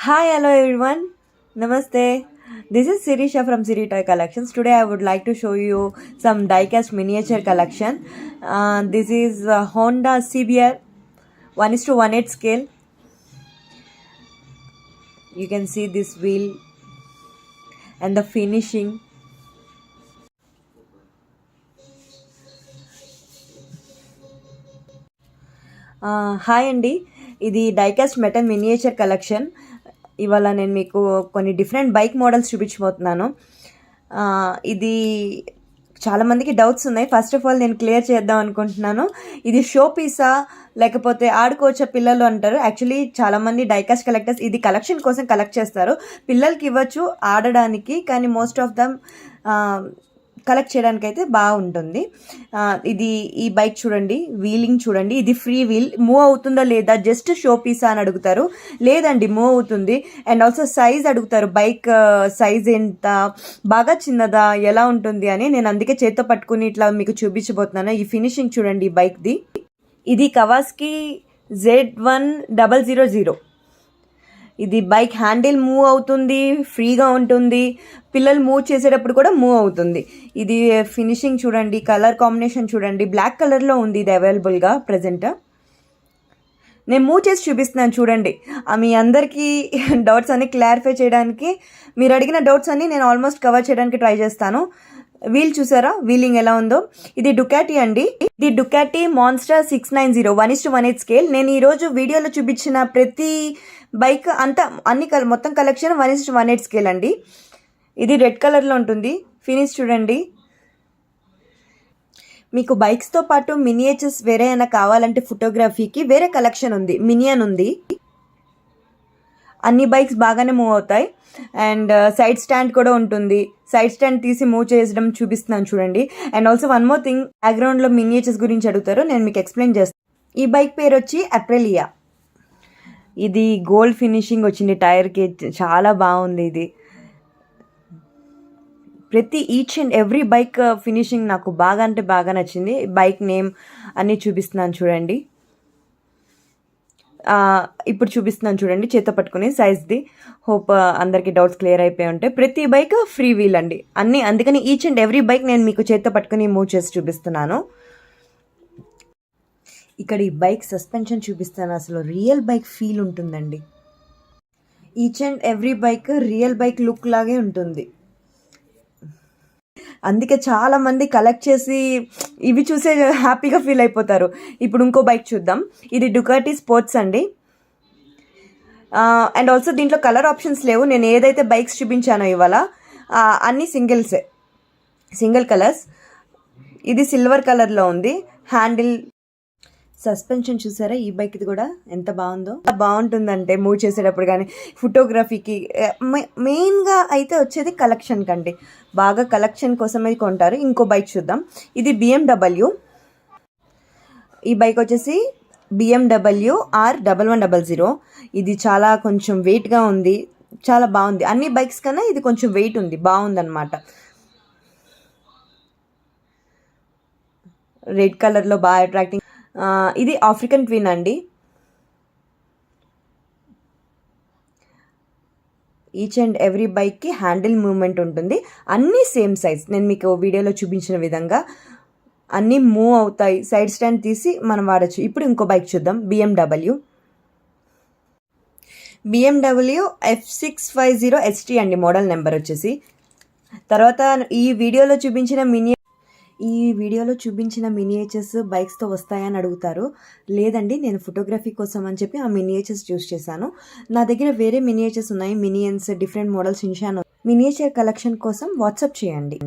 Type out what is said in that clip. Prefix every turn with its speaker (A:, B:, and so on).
A: Hi, hello everyone. Namaste. This is Sirisha from Siri Toy Collections. Today I would like to show you some diecast miniature collection. This is Honda CBR 1:1/8 scale. You can see this wheel and the finishing. Hi అండి, ఇది die-cast metal miniature collection. ఇవాళ నేను మీకు కొన్ని different bike models చూపించబోతున్నాను. ఇది చాలామందికి doubts ఉన్నాయి. ఫస్ట్ ఆఫ్ ఆల్ నేను క్లియర్ చేద్దాం అనుకుంటున్నాను, ఇది షో పీసా లేకపోతే ఆడుకోవచ్చా పిల్లలు అంటారు. యాక్చువల్లీ చాలామంది డైకాస్ట్ కలెక్టర్స్ ఇది కలెక్షన్ కోసం కలెక్ట్ చేస్తారు. పిల్లలకి ఇవ్వచ్చు ఆడడానికి, కానీ మోస్ట్ ఆఫ్ దమ్ కలెక్ట్ చేయడానికి అయితే బాగుంటుంది. ఇది ఈ బైక్ చూడండి, వీలింగ్ చూడండి, ఇది ఫ్రీ వీల్. మూవ్ అవుతుందా లేదా, జస్ట్ షో పీసా అని అడుగుతారు. లేదండి, మూవ్ అవుతుంది. అండ్ ఆల్సో సైజ్ అడుగుతారు, బైక్ సైజ్ ఎంత, బాగా చిన్నదా, ఎలా ఉంటుంది అని. నేను అందుకే చేత్తో పట్టుకుని ఇట్లా మీకు చూపించబోతున్నాను. ఈ ఫినిషింగ్ చూడండి ఈ బైక్ది. ఇది కవాస్కి Z1000. ఇది బైక్ హ్యాండిల్ మూవ్ అవుతుంది, ఫ్రీగా ఉంటుంది, పిల్లలు మూవ్ చేసేటప్పుడు కూడా మూవ్ అవుతుంది. ఇది ఫినిషింగ్ చూడండి, కలర్ కాంబినేషన్ చూడండి, బ్లాక్ కలర్లో ఉంది ఇది అవైలబుల్గా ప్రజెంట్. నేను మూవ్ చేసి చూపిస్తున్నాను చూడండి. మీ అందరికీ డౌట్స్ అన్ని క్లారిఫై చేయడానికి, మీరు అడిగిన డౌట్స్ అన్ని నేను ఆల్మోస్ట్ కవర్ చేయడానికి ట్రై చేస్తాను. వీల్ చూసారా, వీలింగ్ ఎలా ఉందో. ఇది డుకాటీ అండి, ఇది డుకాటీ మాన్స్టర్ 690 1:1/8 స్కేల్. నేను ఈరోజు వీడియోలో చూపించిన ప్రతి బైక్ అంతా మొత్తం కలెక్షన్ 1:1/8 స్కేల్ అండి. ఇది రెడ్ కలర్లో ఉంటుంది. ఫినిష్ చూడండి. మీకు బైక్స్తో పాటు మినియేచర్స్ వేరే అయినా కావాలంటే ఫోటోగ్రఫీకి వేరే కలెక్షన్ ఉంది, మినియన్ ఉంది. అన్ని బైక్స్ బాగానే మూవ్ అవుతాయి. అండ్ సైడ్ స్టాండ్ కూడా ఉంటుంది. సైడ్ స్టాండ్ తీసి మూవ్ చేయడం చూపిస్తున్నాను చూడండి. And also one more thing, బ్యాక్గ్రౌండ్లో మినియేచర్స్ గురించి అడుగుతారు, నేను మీకు ఎక్స్ప్లెయిన్ చేస్తాను. ఈ బైక్ పేరు వచ్చి అప్రెలియా. ఇది గోల్డ్ ఫినిషింగ్ వచ్చింది టైర్కి, చాలా బాగుంది. ఇది ప్రతి each and every bike finishing నాకు బాగా అంటే బాగా నచ్చింది. బైక్ నేమ్ అన్నీ చూపిస్తున్నాను చూడండి. ఇప్పుడు చూపిస్తున్నాను చూడండి, చేత పట్టుకుని సైజ్ది. హోప్ అందరికీ డౌట్స్ క్లియర్ అయిపోయి ఉంటాయి. ప్రతి బైక్ ఫ్రీ వీల్ అండి అన్నీ, అందుకని ఈచ్ అండ్ ఎవ్రీ బైక్ నేను మీకు చేత పట్టుకుని మూవ్ చేసి చూపిస్తున్నాను. ఇక్కడ ఈ బైక్ సస్పెన్షన్ చూపిస్తాను, అసలు రియల్ బైక్ ఫీల్ ఉంటుందండి. Each and every bike real bike look లాగే ఉంటుంది. అందుకే చాలామంది కలెక్ట్ చేసి ఇవి చూసే హ్యాపీగా ఫీల్ అయిపోతారు. ఇప్పుడు ఇంకో బైక్ చూద్దాం. ఇది డుకాటీ స్పోర్ట్స్ అండి. అండ్ ఆల్సో దీంట్లో కలర్ ఆప్షన్స్ లేవు. నేను ఏదైతే బైక్స్ చూపించానో ఇవాళ అన్నీ సింగిల్ కలర్స్. ఇది సిల్వర్ కలర్లో ఉంది. హ్యాండిల్ సస్పెన్షన్ చూసారా, ఈ బైక్ ఇది కూడా ఎంత బాగుందో. బాగుంటుందంటే మూవ్ చేసేటప్పుడు కానీ ఫోటోగ్రఫీకి మెయిన్గా అయితే వచ్చేది కలెక్షన్ కండి, బాగా కలెక్షన్ కోసమే కొంటారు. ఇంకో బైక్ చూద్దాం. ఇది BMW. ఈ బైక్ వచ్చేసి BMW R1100. ఇది చాలా కొంచెం వెయిట్గా ఉంది, చాలా బాగుంది. అన్ని బైక్స్ కన్నా ఇది కొంచెం వెయిట్ ఉంది, బాగుందన్నమాట. రెడ్ కలర్లో బాగా అట్రాక్టింగ్. ఇది ఆఫ్రికన్ ట్విన్ అండి. ఈచ్ అండ్ ఎవ్రీ బైక్కి హ్యాండిల్ మూవ్మెంట్ ఉంటుంది. అన్నీ సేమ్ సైజ్, నేను మీకు వీడియోలో చూపించిన విధంగా అన్నీ మూవ్ అవుతాయి. సైడ్ స్టాండ్ తీసి మనం వాడచ్చు. ఇప్పుడు ఇంకో బైక్ చూద్దాం. BMW F650 ST అండి మోడల్ నెంబర్ వచ్చేసి. తర్వాత ఈ వీడియోలో చూపించిన మినియేచర్స్ బైక్స్తో వస్తాయని అడుగుతారు. లేదండి, నేను ఫోటోగ్రఫీ కోసం అని చెప్పి ఆ మినియేచర్స్ చూస్ చేశాను. నా దగ్గర వేరే మినియేచర్స్ ఉన్నాయి, Minions, different models. Miniature collection కోసం వాట్సాప్ చేయండి.